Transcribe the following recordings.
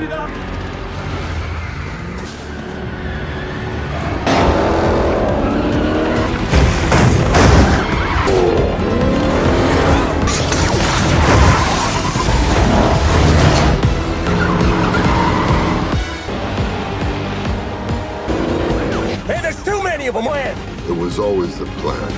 Hey, there's too many of them, man! It was always the plan.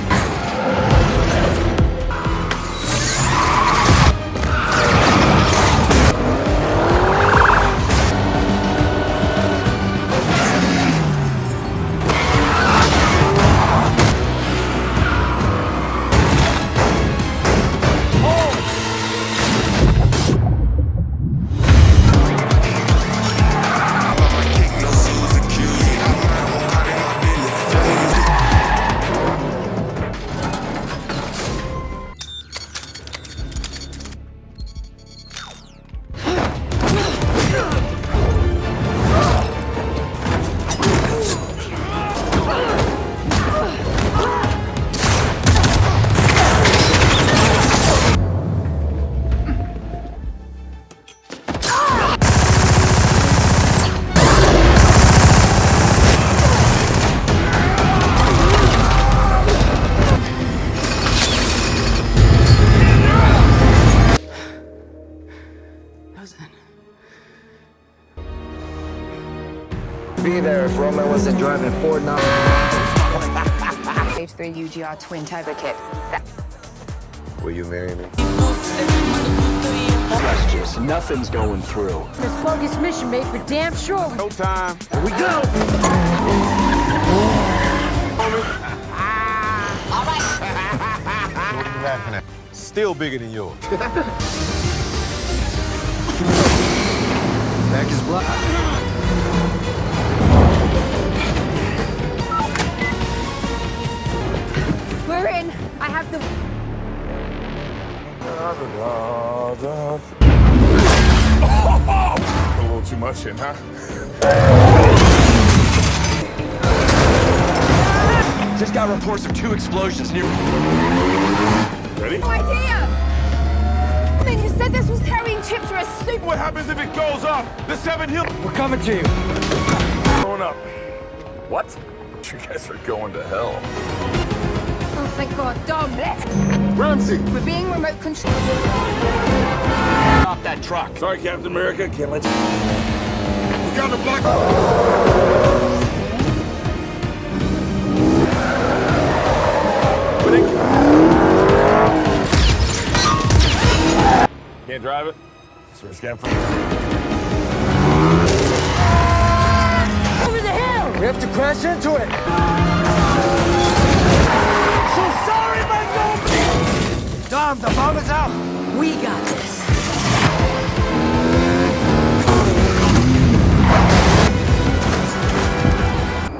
Be there if Roman wasn't driving Ford now. Stage 3 UGR twin turbo kit. Will you marry me? Just nothing's going through. This bogus mission made for damn sure. No time. Here we go! Still bigger than yours. Back is block. We're in. I have the... A little too much in, huh? Just got reports of 2 explosions near... Ready? No idea! Then you said this was carrying chips for a soup. What happens if it goes up? The 7 Hills. We're coming to you. Going up. What? You guys are going to hell. Oh, thank God. Dom, Ramsey! we're being remote controlled. Stop that truck. Sorry, Captain America. Can't let you... We got the black... Can't drive it? That's where it's getting from. Over the hill! We have to crash into it. So sorry, my Dom, the bomb is out. We got this.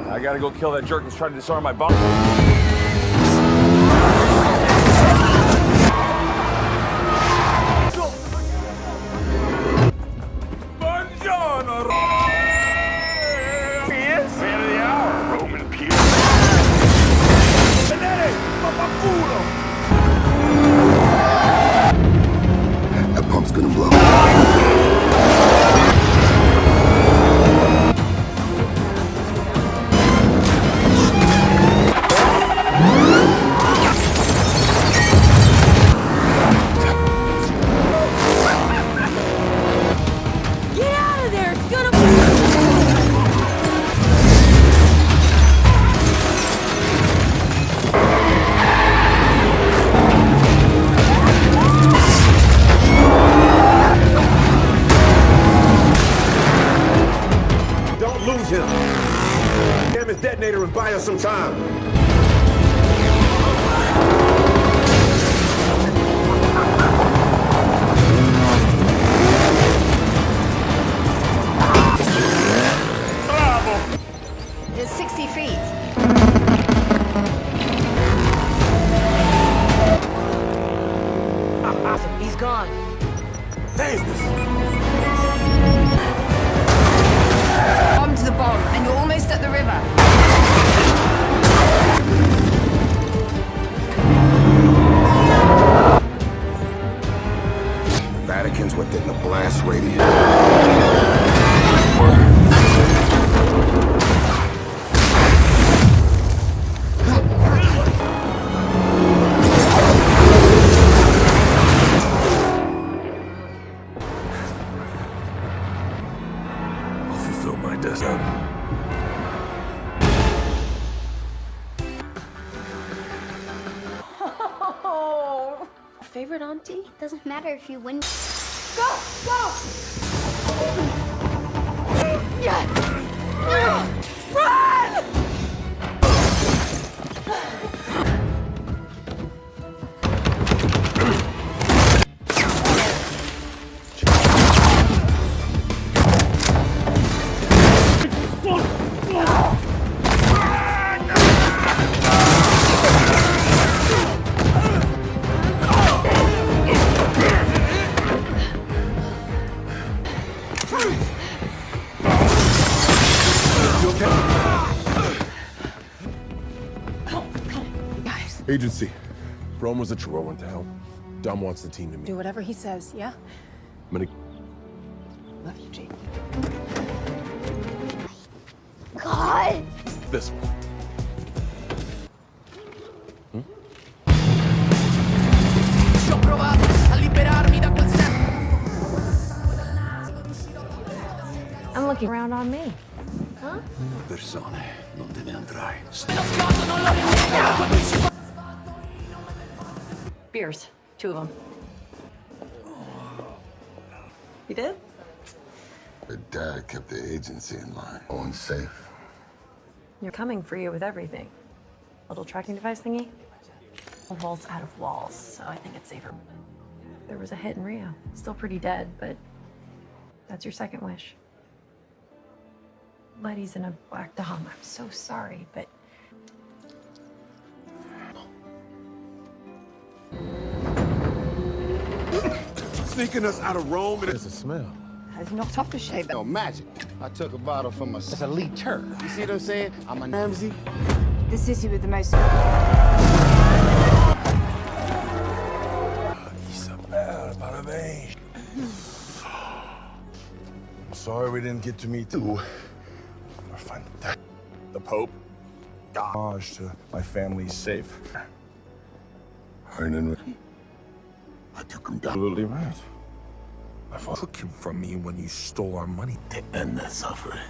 I gotta go kill that jerk that's trying to disarm my bomb. That pump's gonna blow. Get out of there! It's gonna... Don't lose him. Damn his detonator and buy us some time. It's 60 feet. He's gone. Bomb to the bomb, and you're almost at the river. this. Oh. Favorite auntie? Doesn't matter if you win. Go! Go! Run! Agency. Rome was a true. Went to hell. Dom wants the team to meet. Do whatever he says, yeah? I'm gonna... Love you, Jake. God! This one. I'm looking around on me. Persone non te ne andrai. Beers. 2 of them. You did? Her dad kept the agency in line. Owen safe. You're coming for you with everything. Little tracking device thingy? Vault's out of walls, so I think it's safer. There was a hit in Rio. Still pretty dead, but that's your second wish. Letty's in a black dom. I'm so sorry, but Sneaking us out of Rome. There's a smell. I've knocked off the shave. No, magic. I took a bottle from a elite turd. You see what I'm saying? I'm a Ramsey. The city with the most... I'm sorry we didn't get to meet you. Or find the Pope. Homage to my family's safe. Hernan Reyes. I took him down. Absolutely right. My father took you from me when you stole our money. To end that suffering.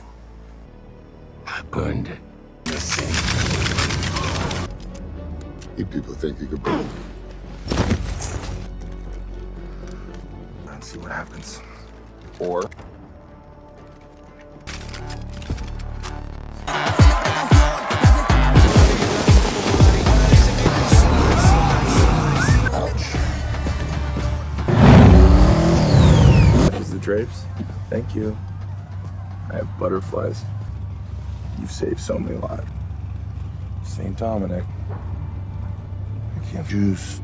I burned it. You people think you could burn it? And see what happens. Or drapes. Thank you. I have butterflies. You've saved so many lives. St. Dominic. I can't juice.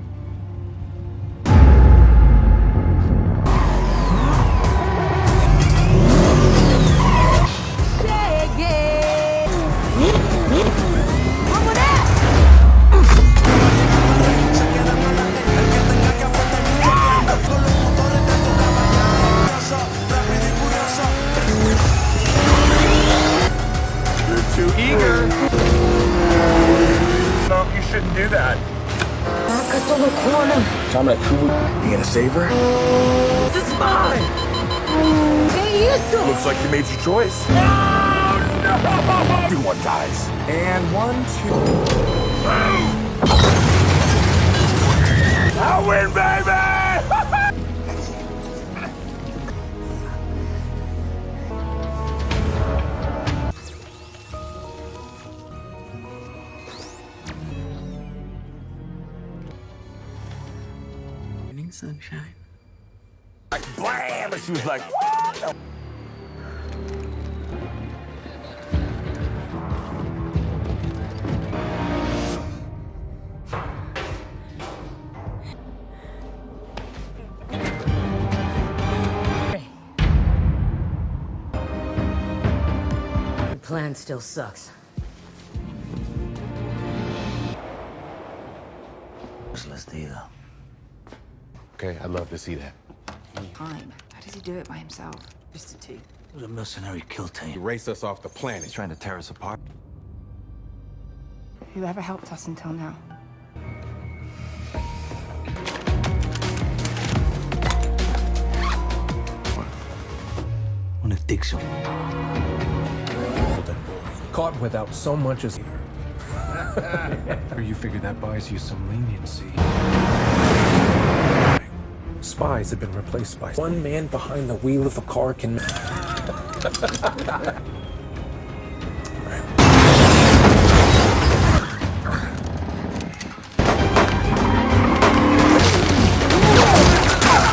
Too eager. No, you shouldn't do that. Dominic, you gonna save her? This is mine! Looks like you made your choice. No! No! Everyone dies. And 1, 2. I win, baby! Sunshine. Like, blam! And she was like, what? The plan still sucks. Okay, I'd love to see that. Time. How does he do it by himself? Just a T. It was a mercenary kill team. Erase us off the planet. He's trying to tear us apart. Whoever helped us until now. Una addiction. caught without so much as or you figure that buys you some leniency. Spies have been replaced by one man behind the wheel of a car can.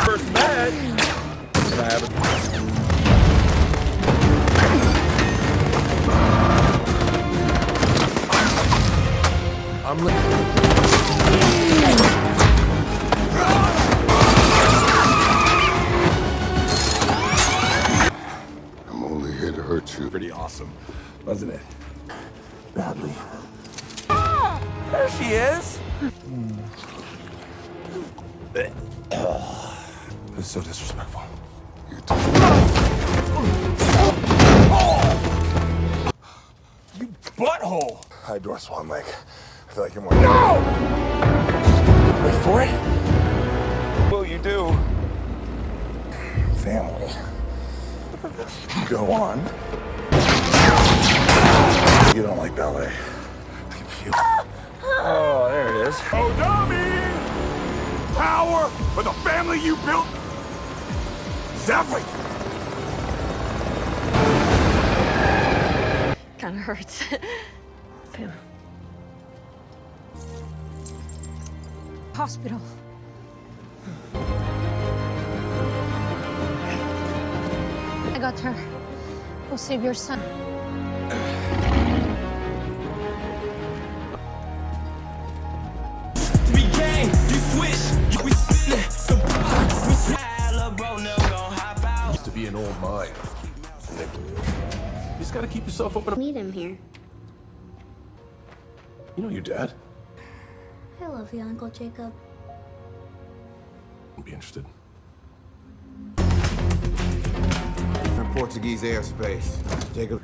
First match. Can I have it? I'm only here to hurt you. Pretty awesome, wasn't it? Badly. Ah, there she is. It's so disrespectful. You butthole! High door swan leg. I feel like you're more. No! Wait for it. Will you do? Family. Go on. You don't like ballet. Oh, there it is. Oh, dummy! Power for the family you built is everything. Kinda hurts. Sam. Hospital. I got her. Go save your son. Used to be an old mine. You just gotta keep yourself open. Meet him here. You know your dad. I love you, Uncle Jacob. I'd be interested. In Portuguese airspace. Jacob,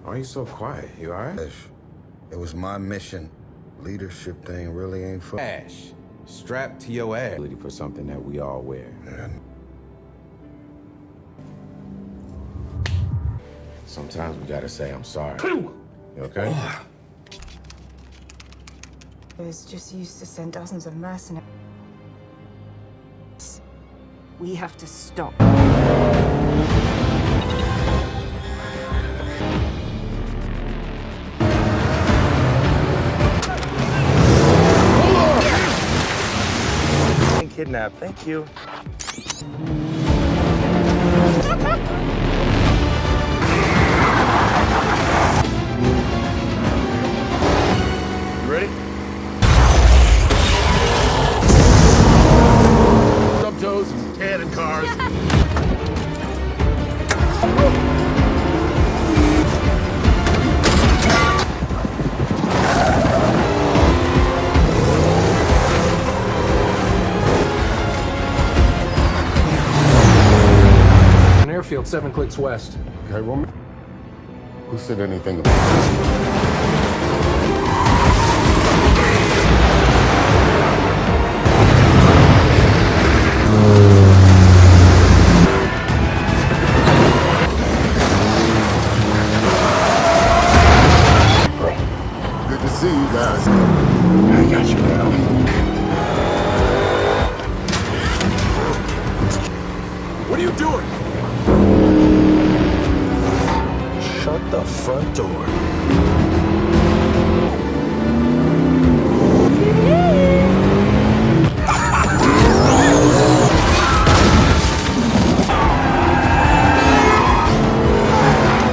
why are you so quiet? You all right? It was my mission. Leadership thing really ain't for Ash, strapped to your ass. For something that we all wear. Sometimes we gotta say, I'm sorry. You okay? It was just used to send dozens of mercenaries. We have to stop. Kidnapped. Thank you. You ready? Stub toes, cannon cars. An airfield 7 clicks west. Okay, woman. Who said anything about it? Good to see you guys. I got you now. What are you doing? Shut the front door.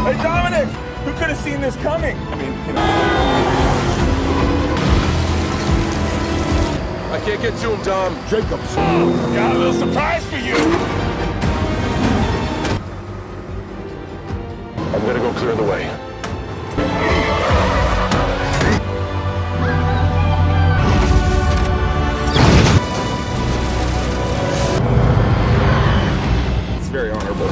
Hey, Dominic! Who could have seen this coming? I mean, you know. I can't get to him, Dom. Jacobs. Got a little surprise for you. I'm gonna go clear the way. It's very honorable.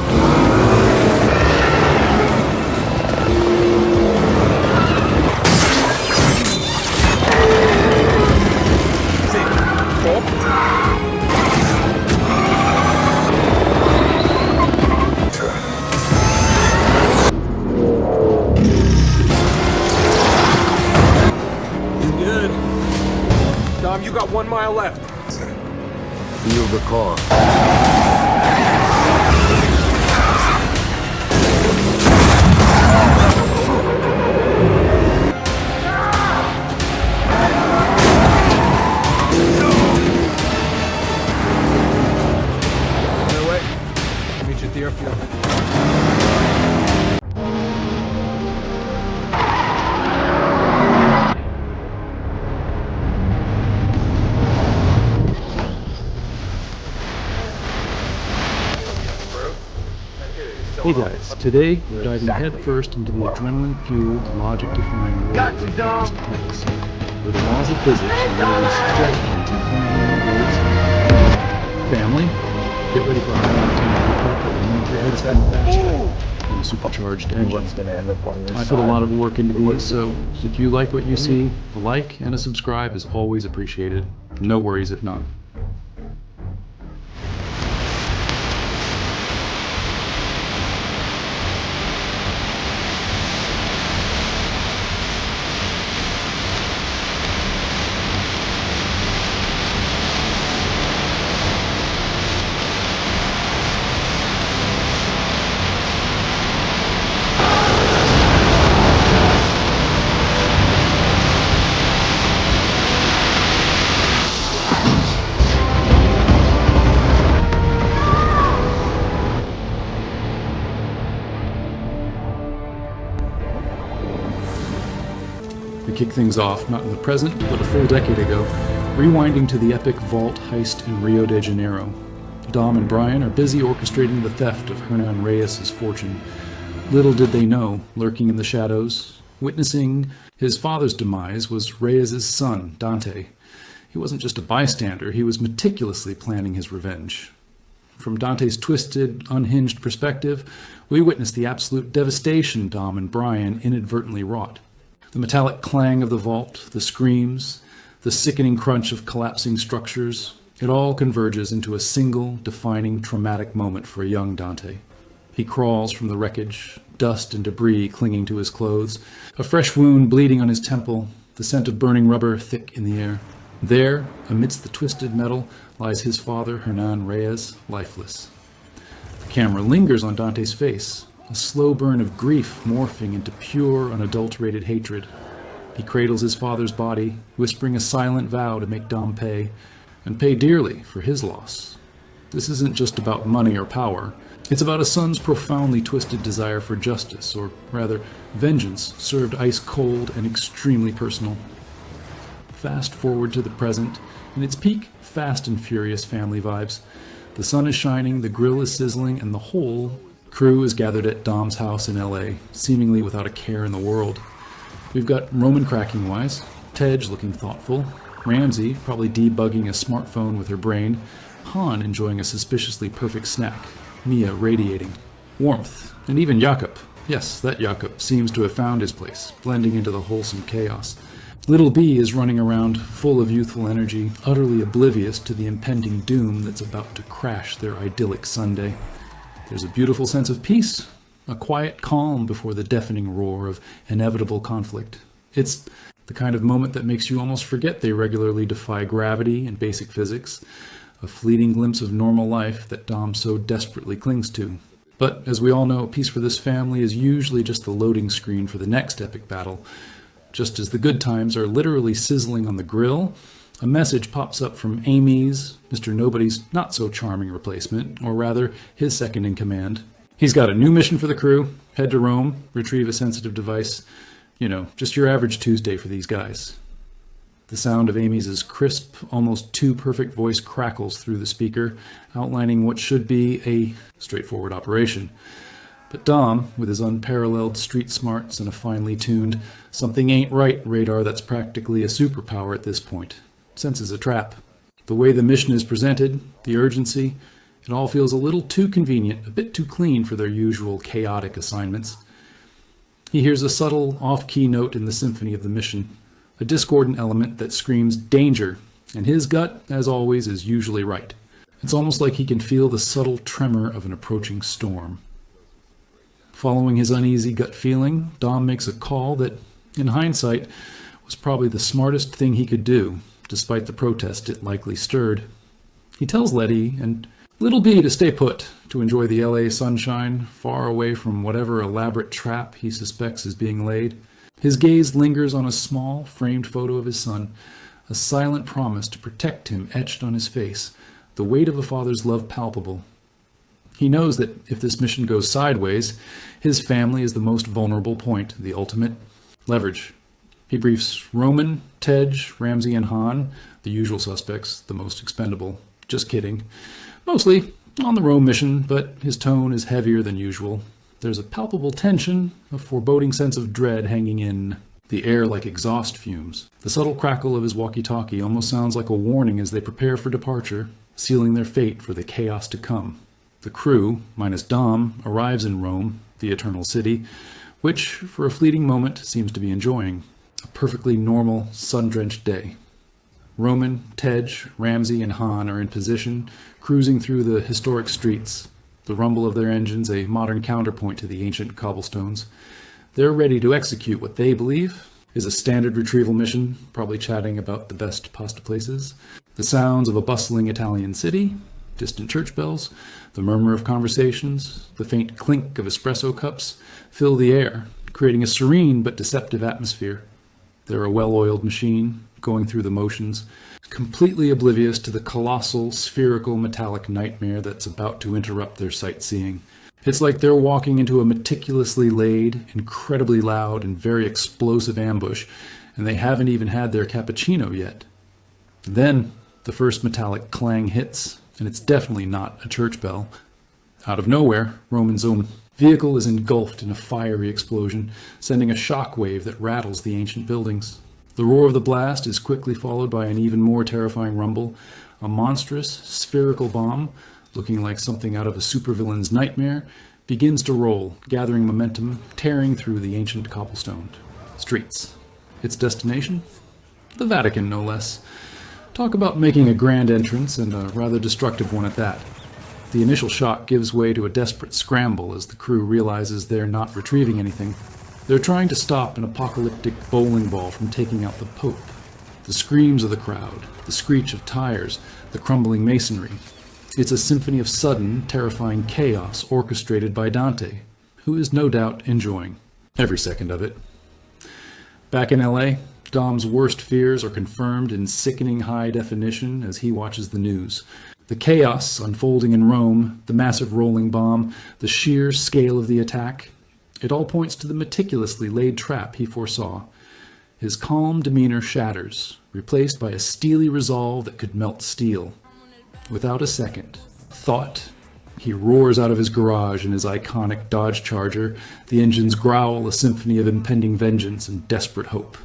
You got 1 mile left. Feel the car. Meet you at the airfield. Hey guys, today we're diving headfirst into the adrenaline-fueled, logic-defying world of mathematics, where the laws of physics are literally stretched into fundamental rules. Family, get ready for a high-octane recap that will move your heads faster in a supercharged engine. I put a lot of work into these, so if you like what you see, a like and a subscribe is always appreciated. No worries if not. We kick things off, not in the present, but a full decade ago, rewinding to the epic vault heist in Rio de Janeiro. Dom and Brian are busy orchestrating the theft of Hernan Reyes' fortune. Little did they know, lurking in the shadows, witnessing his father's demise, was Reyes' son, Dante. He wasn't just a bystander, he was meticulously planning his revenge. From Dante's twisted, unhinged perspective, we witness the absolute devastation Dom and Brian inadvertently wrought. The metallic clang of the vault, the screams, the sickening crunch of collapsing structures, it all converges into a single, defining, traumatic moment for a young Dante. He crawls from the wreckage, dust and debris clinging to his clothes, a fresh wound bleeding on his temple, the scent of burning rubber thick in the air. There, amidst the twisted metal, lies his father, Hernan Reyes, lifeless. The camera lingers on Dante's face, a slow burn of grief morphing into pure, unadulterated hatred. He cradles his father's body, whispering a silent vow to make Dom pay, and pay dearly for his loss. This isn't just about money or power. It's about a son's profoundly twisted desire for justice, or rather, vengeance, served ice cold and extremely personal. Fast forward to the present, in its peak Fast and Furious family vibes. The sun is shining, the grill is sizzling, and the whole crew is gathered at Dom's house in LA, seemingly without a care in the world. We've got Roman cracking wise, Tej looking thoughtful, Ramsey probably debugging a smartphone with her brain, Han enjoying a suspiciously perfect snack, Mia radiating warmth, and even Jakob. Yes, that Jakob seems to have found his place, blending into the wholesome chaos. Little B is running around, full of youthful energy, utterly oblivious to the impending doom that's about to crash their idyllic Sunday. There's a beautiful sense of peace, a quiet calm before the deafening roar of inevitable conflict. It's the kind of moment that makes you almost forget they regularly defy gravity and basic physics, a fleeting glimpse of normal life that Dom so desperately clings to. But as we all know, peace for this family is usually just the loading screen for the next epic battle. Just as the good times are literally sizzling on the grill, a message pops up from Amy's, Mr. Nobody's not-so-charming replacement, or rather, his second-in-command. He's got a new mission for the crew, head to Rome, retrieve a sensitive device. You know, just your average Tuesday for these guys. The sound of Amy's crisp, almost too perfect voice crackles through the speaker, outlining what should be a straightforward operation. But Dom, with his unparalleled street smarts and a finely tuned, something ain't right radar that's practically a superpower at this point, senses a trap. The way the mission is presented, the urgency, it all feels a little too convenient, a bit too clean for their usual chaotic assignments. He hears a subtle, off-key note in the symphony of the mission, a discordant element that screams danger, and his gut, as always, is usually right. It's almost like he can feel the subtle tremor of an approaching storm. Following his uneasy gut feeling, Dom makes a call that, in hindsight, was probably the smartest thing he could do, despite the protest it likely stirred. He tells Letty and Little B to stay put, to enjoy the LA sunshine, far away from whatever elaborate trap he suspects is being laid. His gaze lingers on a small, framed photo of his son, a silent promise to protect him etched on his face, the weight of a father's love palpable. He knows that if this mission goes sideways, his family is the most vulnerable point, the ultimate leverage. He briefs Roman, Tej, Ramsey, and Han, the usual suspects, the most expendable. Just kidding. Mostly on the Rome mission, but his tone is heavier than usual. There's a palpable tension, a foreboding sense of dread hanging in the air like exhaust fumes. The subtle crackle of his walkie-talkie almost sounds like a warning as they prepare for departure, sealing their fate for the chaos to come. The crew, minus Dom, arrives in Rome, the eternal city, which, for a fleeting moment, seems to be enjoying a perfectly normal, sun-drenched day. Roman, Tej, Ramsey, and Han are in position, cruising through the historic streets, the rumble of their engines a modern counterpoint to the ancient cobblestones. They're ready to execute what they believe is a standard retrieval mission, probably chatting about the best pasta places. The sounds of a bustling Italian city, distant church bells, the murmur of conversations, the faint clink of espresso cups fill the air, creating a serene but deceptive atmosphere. They're a well-oiled machine, going through the motions, completely oblivious to the colossal, spherical, metallic nightmare that's about to interrupt their sightseeing. It's like they're walking into a meticulously laid, incredibly loud, and very explosive ambush, and they haven't even had their cappuccino yet. Then, the first metallic clang hits, and it's definitely not a church bell. Out of nowhere, Roman's own vehicle is engulfed in a fiery explosion, sending a shockwave that rattles the ancient buildings. The roar of the blast is quickly followed by an even more terrifying rumble. A monstrous, spherical bomb, looking like something out of a supervillain's nightmare, begins to roll, gathering momentum, tearing through the ancient cobblestone streets. Its destination? The Vatican, no less. Talk about making a grand entrance, and a rather destructive one at that. The initial shock gives way to a desperate scramble as the crew realizes they're not retrieving anything. They're trying to stop an apocalyptic bowling ball from taking out the Pope. The screams of the crowd, the screech of tires, the crumbling masonry. It's a symphony of sudden, terrifying chaos orchestrated by Dante, who is no doubt enjoying every second of it. Back in LA, Dom's worst fears are confirmed in sickening high definition as he watches the news. The chaos unfolding in Rome, the massive rolling bomb, the sheer scale of the attack, it all points to the meticulously laid trap he foresaw. His calm demeanor shatters, replaced by a steely resolve that could melt steel. Without a second thought, he roars out of his garage in his iconic Dodge Charger, the engines growl a symphony of impending vengeance and desperate hope.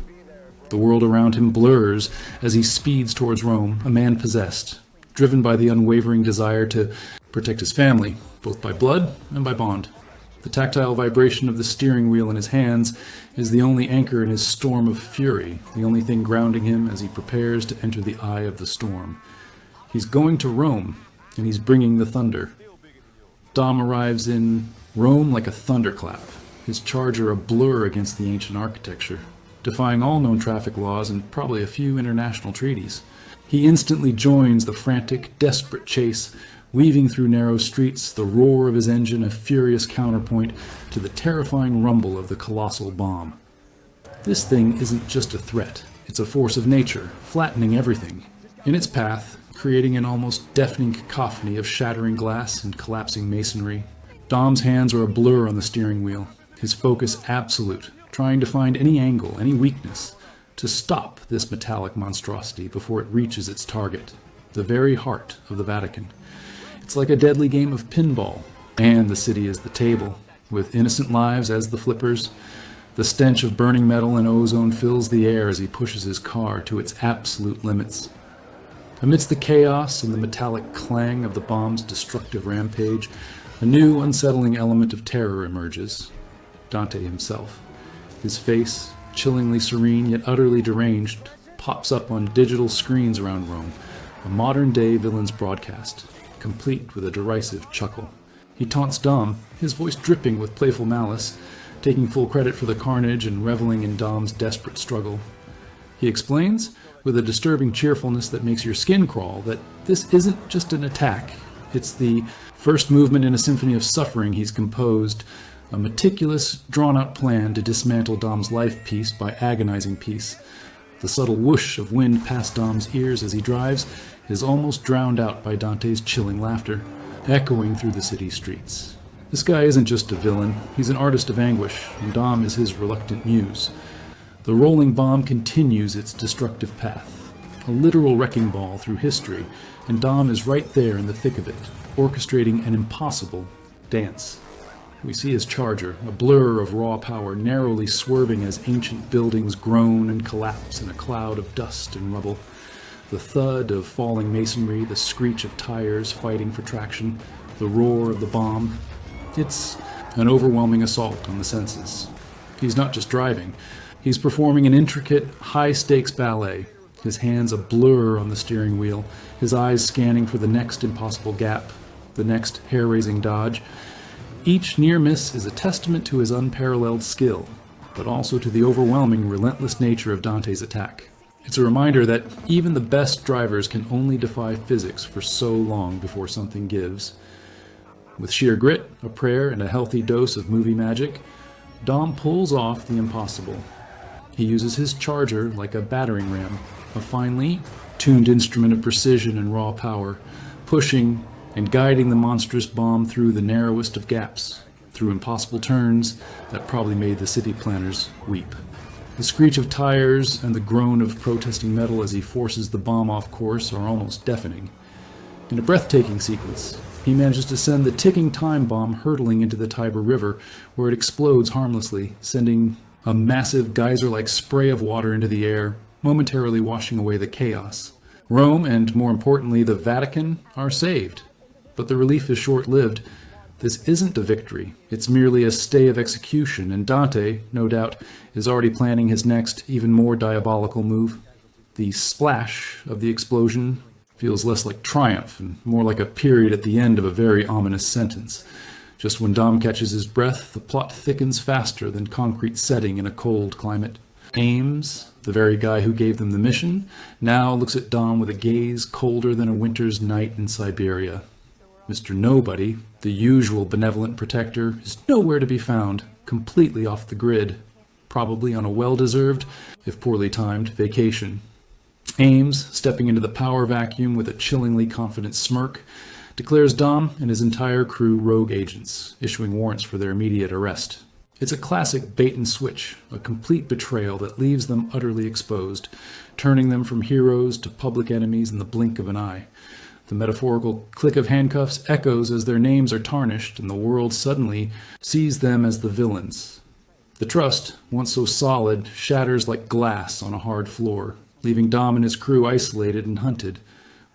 The world around him blurs as he speeds towards Rome, a man possessed, driven by the unwavering desire to protect his family, both by blood and by bond. The tactile vibration of the steering wheel in his hands is the only anchor in his storm of fury, the only thing grounding him as he prepares to enter the eye of the storm. He's going to Rome, and he's bringing the thunder. Dom arrives in Rome like a thunderclap, his Charger a blur against the ancient architecture, defying all known traffic laws and probably a few international treaties. He instantly joins the frantic, desperate chase, weaving through narrow streets, the roar of his engine a furious counterpoint to the terrifying rumble of the colossal bomb. This thing isn't just a threat, it's a force of nature, flattening everything. In its path, creating an almost deafening cacophony of shattering glass and collapsing masonry. Dom's hands are a blur on the steering wheel, his focus absolute, trying to find any angle, any weakness, to stop this metallic monstrosity before it reaches its target, the very heart of the Vatican. It's like a deadly game of pinball, and the city is the table, with innocent lives as the flippers. The stench of burning metal and ozone fills the air as he pushes his car to its absolute limits. Amidst the chaos and the metallic clang of the bomb's destructive rampage, a new unsettling element of terror emerges. Dante himself. His face, chillingly serene yet utterly deranged, pops up on digital screens around Rome, a modern-day villain's broadcast, complete with a derisive chuckle. He taunts Dom, his voice dripping with playful malice, taking full credit for the carnage and reveling in Dom's desperate struggle. He explains, with a disturbing cheerfulness that makes your skin crawl, that this isn't just an attack. It's the first movement in a symphony of suffering he's composed, a meticulous, drawn-out plan to dismantle Dom's life piece by agonizing piece. The subtle whoosh of wind past Dom's ears as he drives is almost drowned out by Dante's chilling laughter, echoing through the city streets. This guy isn't just a villain, he's an artist of anguish, and Dom is his reluctant muse. The rolling bomb continues its destructive path, a literal wrecking ball through history, and Dom is right there in the thick of it, orchestrating an impossible dance. We see his charger, a blur of raw power, narrowly swerving as ancient buildings groan and collapse in a cloud of dust and rubble. The thud of falling masonry, the screech of tires fighting for traction, the roar of the bomb. It's an overwhelming assault on the senses. He's not just driving, he's performing an intricate, high-stakes ballet, his hands a blur on the steering wheel, his eyes scanning for the next impossible gap, the next hair-raising dodge. Each near miss is a testament to his unparalleled skill, but also to the overwhelming, relentless nature of Dante's attack. It's a reminder that even the best drivers can only defy physics for so long before something gives. With sheer grit, a prayer, and a healthy dose of movie magic, Dom pulls off the impossible. He uses his charger like a battering ram, a finely tuned instrument of precision and raw power, pushing and guiding the monstrous bomb through the narrowest of gaps, through impossible turns that probably made the city planners weep. The screech of tires and the groan of protesting metal as he forces the bomb off course are almost deafening. In a breathtaking sequence, he manages to send the ticking time bomb hurtling into the Tiber River, where it explodes harmlessly, sending a massive geyser-like spray of water into the air, momentarily washing away the chaos. Rome, and more importantly the Vatican, are saved. But the relief is short-lived. This isn't a victory, it's merely a stay of execution, and Dante, no doubt, is already planning his next, even more diabolical move. The splash of the explosion feels less like triumph and more like a period at the end of a very ominous sentence. Just when Dom catches his breath, the plot thickens faster than concrete setting in a cold climate. Ames, the very guy who gave them the mission, now looks at Dom with a gaze colder than a winter's night in Siberia. Mr. Nobody, the usual benevolent protector, is nowhere to be found, completely off the grid, probably on a well-deserved, if poorly timed, vacation. Ames, stepping into the power vacuum with a chillingly confident smirk, declares Dom and his entire crew rogue agents, issuing warrants for their immediate arrest. It's a classic bait and switch, a complete betrayal that leaves them utterly exposed, turning them from heroes to public enemies in the blink of an eye. The metaphorical click of handcuffs echoes as their names are tarnished, and the world suddenly sees them as the villains. The trust, once so solid, shatters like glass on a hard floor, leaving Dom and his crew isolated and hunted.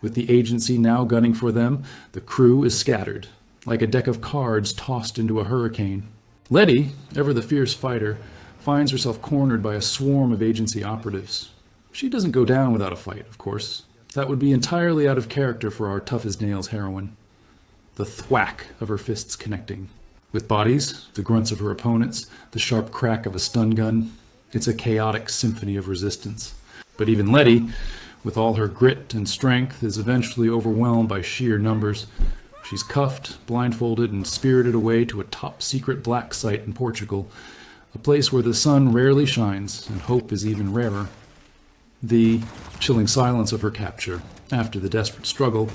With the agency now gunning for them, the crew is scattered, like a deck of cards tossed into a hurricane. Letty, ever the fierce fighter, finds herself cornered by a swarm of agency operatives. She doesn't go down without a fight, of course. That would be entirely out of character for our tough-as-nails heroine. The thwack of her fists connecting. With bodies, the grunts of her opponents, the sharp crack of a stun gun, it's a chaotic symphony of resistance. But even Letty, with all her grit and strength, is eventually overwhelmed by sheer numbers. She's cuffed, blindfolded, and spirited away to a top-secret black site in Portugal, a place where the sun rarely shines and hope is even rarer. The chilling silence of her capture, after the desperate struggle,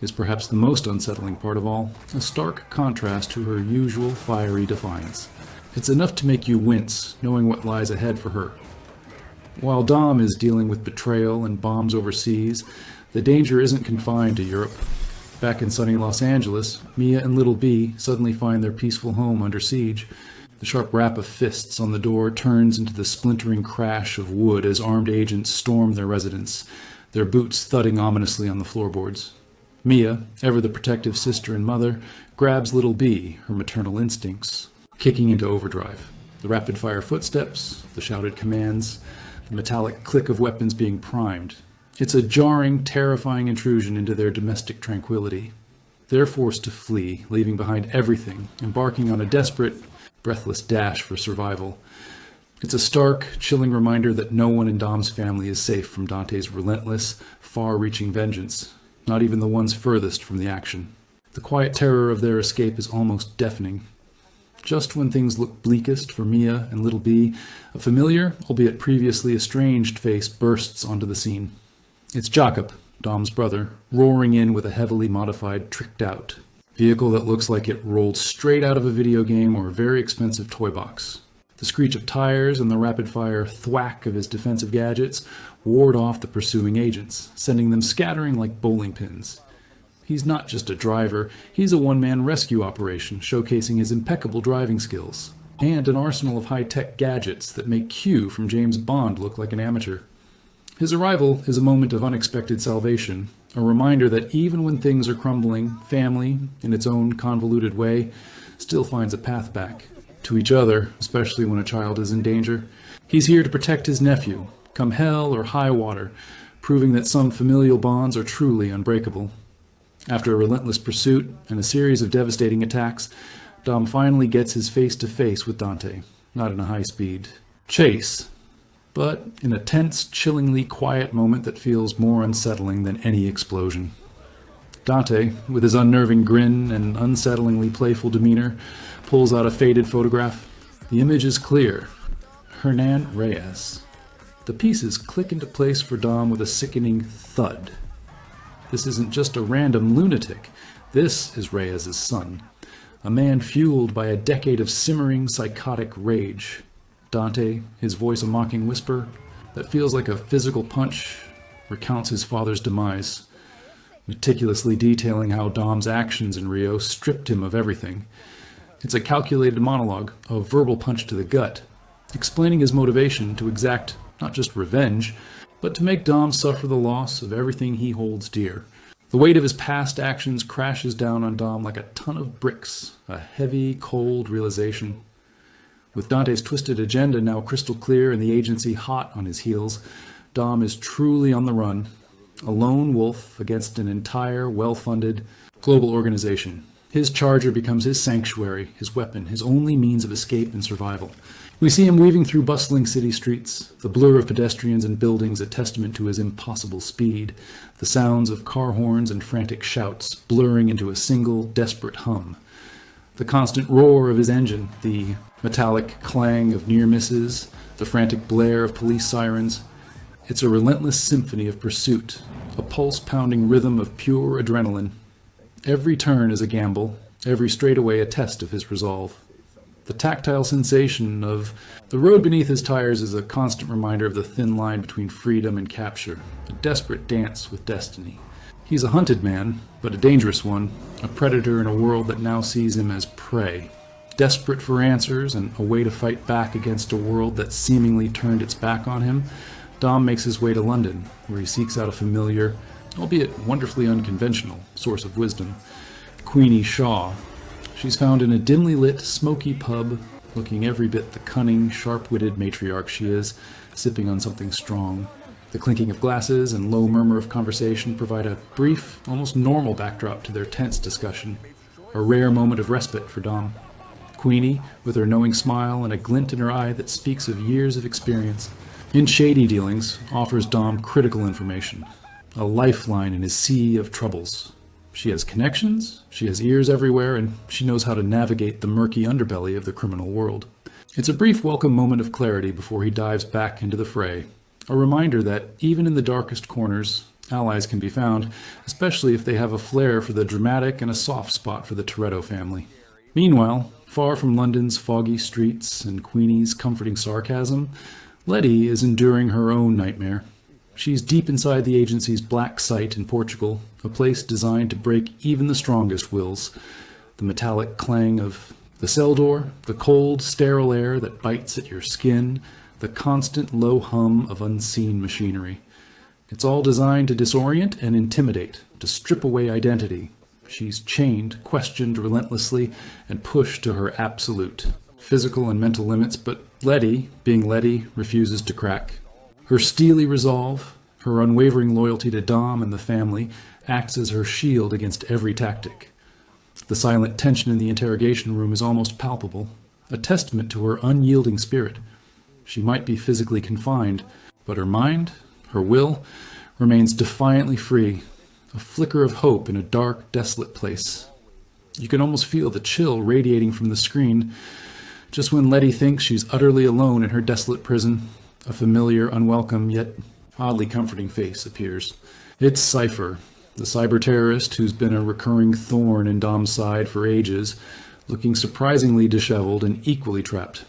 is perhaps the most unsettling part of all, a stark contrast to her usual fiery defiance. It's enough to make you wince, knowing what lies ahead for her. While Dom is dealing with betrayal and bombs overseas, the danger isn't confined to Europe. Back in sunny Los Angeles, Mia and Little B suddenly find their peaceful home under siege. The sharp rap of fists on the door turns into the splintering crash of wood as armed agents storm their residence, their boots thudding ominously on the floorboards. Mia, ever the protective sister and mother, grabs Little B, her maternal instincts, kicking into overdrive. The rapid-fire footsteps, the shouted commands, the metallic click of weapons being primed. It's a jarring, terrifying intrusion into their domestic tranquility. They're forced to flee, leaving behind everything, embarking on a desperate, breathless dash for survival. It's a stark, chilling reminder that no one in Dom's family is safe from Dante's relentless, far-reaching vengeance, not even the ones furthest from the action. The quiet terror of their escape is almost deafening. Just when things look bleakest for Mia and Little B, a familiar, albeit previously estranged face bursts onto the scene. It's Jakob, Dom's brother, roaring in with a heavily modified tricked-out vehicle that looks like it rolled straight out of a video game or a very expensive toy box. The screech of tires and the rapid-fire thwack of his defensive gadgets ward off the pursuing agents, sending them scattering like bowling pins. He's not just a driver, he's a one-man rescue operation showcasing his impeccable driving skills, and an arsenal of high-tech gadgets that make Q from James Bond look like an amateur. His arrival is a moment of unexpected salvation, a reminder that even when things are crumbling, family, in its own convoluted way, still finds a path back. To each other, especially when a child is in danger. He's here to protect his nephew, come hell or high water, proving that some familial bonds are truly unbreakable. After a relentless pursuit and a series of devastating attacks, Dom finally gets his face-to-face with Dante, not in a high-speed chase, but in a tense, chillingly quiet moment that feels more unsettling than any explosion. Dante, with his unnerving grin and unsettlingly playful demeanor, pulls out a faded photograph. The image is clear. Hernan Reyes. The pieces click into place for Dom with a sickening thud. This isn't just a random lunatic. This is Reyes' son. A man fueled by a decade of simmering, psychotic rage. Dante, his voice a mocking whisper that feels like a physical punch, recounts his father's demise, meticulously detailing how Dom's actions in Rio stripped him of everything. It's a calculated monologue, a verbal punch to the gut, explaining his motivation to exact not just revenge, but to make Dom suffer the loss of everything he holds dear. The weight of his past actions crashes down on Dom like a ton of bricks, a heavy, cold realization. With Dante's twisted agenda now crystal clear and the agency hot on his heels, Dom is truly on the run, a lone wolf against an entire, well-funded, global organization. His charger becomes his sanctuary, his weapon, his only means of escape and survival. We see him weaving through bustling city streets, the blur of pedestrians and buildings a testament to his impossible speed, the sounds of car horns and frantic shouts blurring into a single, desperate hum. The constant roar of his engine, the metallic clang of near misses, the frantic blare of police sirens. It's a relentless symphony of pursuit, a pulse-pounding rhythm of pure adrenaline. Every turn is a gamble, every straightaway a test of his resolve. The tactile sensation of the road beneath his tires is a constant reminder of the thin line between freedom and capture, a desperate dance with destiny. He's a hunted man, but a dangerous one, a predator in a world that now sees him as prey. Desperate for answers and a way to fight back against a world that seemingly turned its back on him, Dom makes his way to London, where he seeks out a familiar, albeit wonderfully unconventional, source of wisdom, Queenie Shaw. She's found in a dimly lit, smoky pub, looking every bit the cunning, sharp-witted matriarch she is, sipping on something strong. The clinking of glasses and low murmur of conversation provide a brief, almost normal backdrop to their tense discussion, a rare moment of respite for Dom. Queenie, with her knowing smile and a glint in her eye that speaks of years of experience, in shady dealings, offers Dom critical information, a lifeline in his sea of troubles. She has connections, she has ears everywhere, and she knows how to navigate the murky underbelly of the criminal world. It's a brief welcome moment of clarity before he dives back into the fray, a reminder that even in the darkest corners, allies can be found, especially if they have a flair for the dramatic and a soft spot for the Toretto family. Meanwhile, far from London's foggy streets and Queenie's comforting sarcasm, Letty is enduring her own nightmare. She's deep inside the agency's black site in Portugal, a place designed to break even the strongest wills. The metallic clang of the cell door, the cold, sterile air that bites at your skin, the constant low hum of unseen machinery. It's all designed to disorient and intimidate, to strip away identity. She's chained, questioned relentlessly, and pushed to her absolute physical and mental limits, but Letty, being Letty, refuses to crack. Her steely resolve, her unwavering loyalty to Dom and the family, acts as her shield against every tactic. The silent tension in the interrogation room is almost palpable, a testament to her unyielding spirit. She might be physically confined, but her mind, her will, remains defiantly free, a flicker of hope in a dark, desolate place. You can almost feel the chill radiating from the screen. Just when Letty thinks she's utterly alone in her desolate prison, a familiar, unwelcome, yet oddly comforting face appears. It's Cypher, the cyber-terrorist who's been a recurring thorn in Dom's side for ages, looking surprisingly disheveled and equally trapped.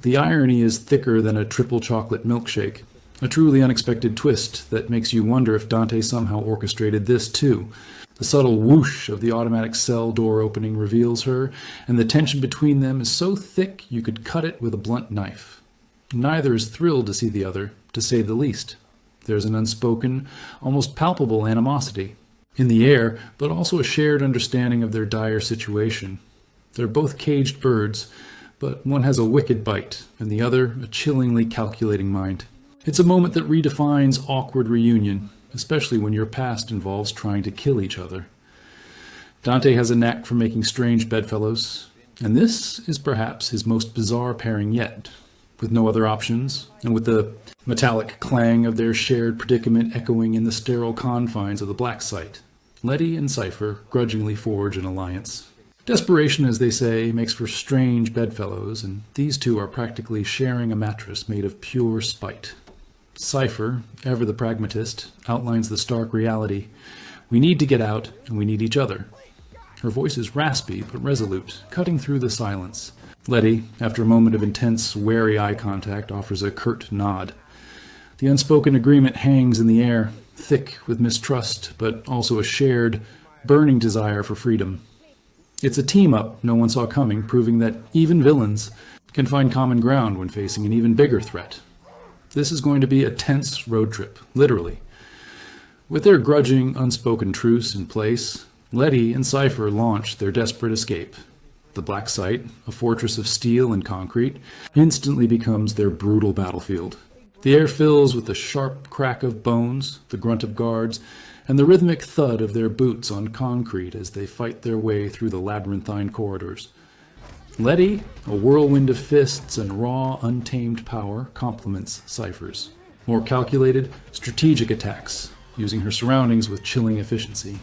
The irony is thicker than a triple chocolate milkshake, a truly unexpected twist that makes you wonder if Dante somehow orchestrated this too. The subtle whoosh of the automatic cell door opening reveals her, and the tension between them is so thick you could cut it with a blunt knife. Neither is thrilled to see the other, to say the least. There's an unspoken, almost palpable animosity in the air, but also a shared understanding of their dire situation. They're both caged birds, but one has a wicked bite, and the other a chillingly calculating mind. It's a moment that redefines awkward reunion, especially when your past involves trying to kill each other. Dante has a knack for making strange bedfellows, and this is perhaps his most bizarre pairing yet. With no other options, and with the metallic clang of their shared predicament echoing in the sterile confines of the black site, Letty and Cypher grudgingly forge an alliance. Desperation, as they say, makes for strange bedfellows, and these two are practically sharing a mattress made of pure spite. Cypher, ever the pragmatist, outlines the stark reality. We need to get out, and we need each other. Her voice is raspy but resolute, cutting through the silence. Letty, after a moment of intense, wary eye contact, offers a curt nod. The unspoken agreement hangs in the air, thick with mistrust, but also a shared, burning desire for freedom. It's a team-up no one saw coming, proving that even villains can find common ground when facing an even bigger threat. This is going to be a tense road trip, literally. With their grudging, unspoken truce in place, Letty and Cypher launch their desperate escape. The black site, a fortress of steel and concrete, instantly becomes their brutal battlefield. The air fills with the sharp crack of bones, the grunt of guards, and the rhythmic thud of their boots on concrete as they fight their way through the labyrinthine corridors. Letty, a whirlwind of fists and raw, untamed power, complements Cypher's. More calculated, strategic attacks, using her surroundings with chilling efficiency.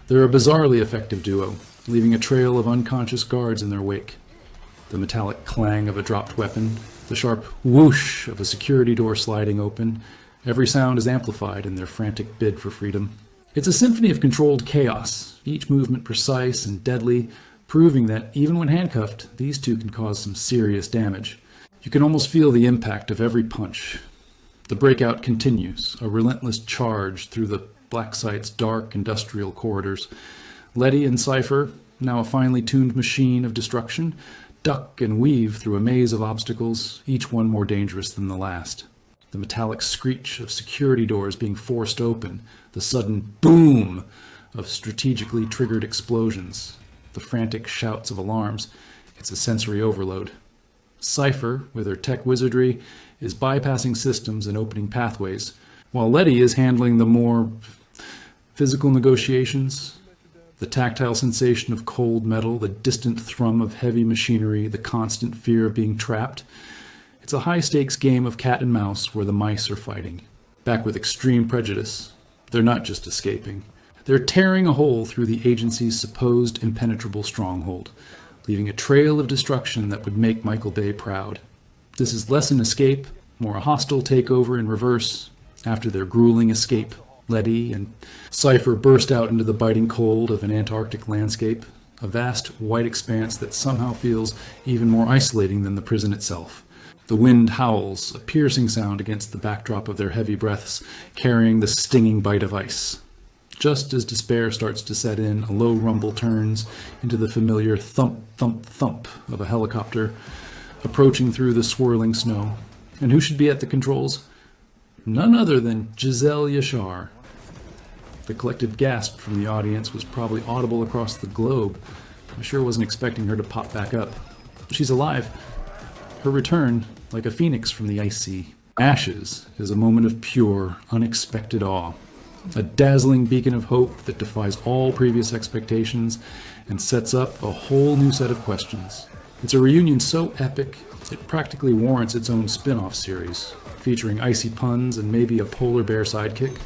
They're a bizarrely effective duo, leaving a trail of unconscious guards in their wake. The metallic clang of a dropped weapon, the sharp whoosh of a security door sliding open, every sound is amplified in their frantic bid for freedom. It's a symphony of controlled chaos, each movement precise and deadly, proving that even when handcuffed, these two can cause some serious damage. You can almost feel the impact of every punch. The breakout continues, a relentless charge through the black site's dark industrial corridors. Letty and Cypher, now a finely tuned machine of destruction, duck and weave through a maze of obstacles, each one more dangerous than the last. The metallic screech of security doors being forced open, the sudden boom of strategically triggered explosions, the frantic shouts of alarms. It's a sensory overload. Cypher, with her tech wizardry, is bypassing systems and opening pathways, while Letty is handling the more physical negotiations, the tactile sensation of cold metal, the distant thrum of heavy machinery, the constant fear of being trapped. It's a high-stakes game of cat and mouse where the mice are fighting. Back with extreme prejudice, they're not just escaping. They're tearing a hole through the agency's supposed impenetrable stronghold, leaving a trail of destruction that would make Michael Bay proud. This is less an escape, more a hostile takeover in reverse. After their grueling escape, Letty and Cypher burst out into the biting cold of an Antarctic landscape, a vast white expanse that somehow feels even more isolating than the prison itself. The wind howls, a piercing sound against the backdrop of their heavy breaths, carrying the stinging bite of ice. Just as despair starts to set in, a low rumble turns into the familiar thump, thump, thump of a helicopter approaching through the swirling snow. And who should be at the controls? None other than Giselle Yashar. The collective gasp from the audience was probably audible across the globe. I sure wasn't expecting her to pop back up. She's alive. Her return, like a phoenix from the icy ashes, is a moment of pure, unexpected awe. A dazzling beacon of hope that defies all previous expectations and sets up a whole new set of questions. It's a reunion so epic, It practically warrants its own spin-off series, featuring icy puns and maybe a polar bear sidekick.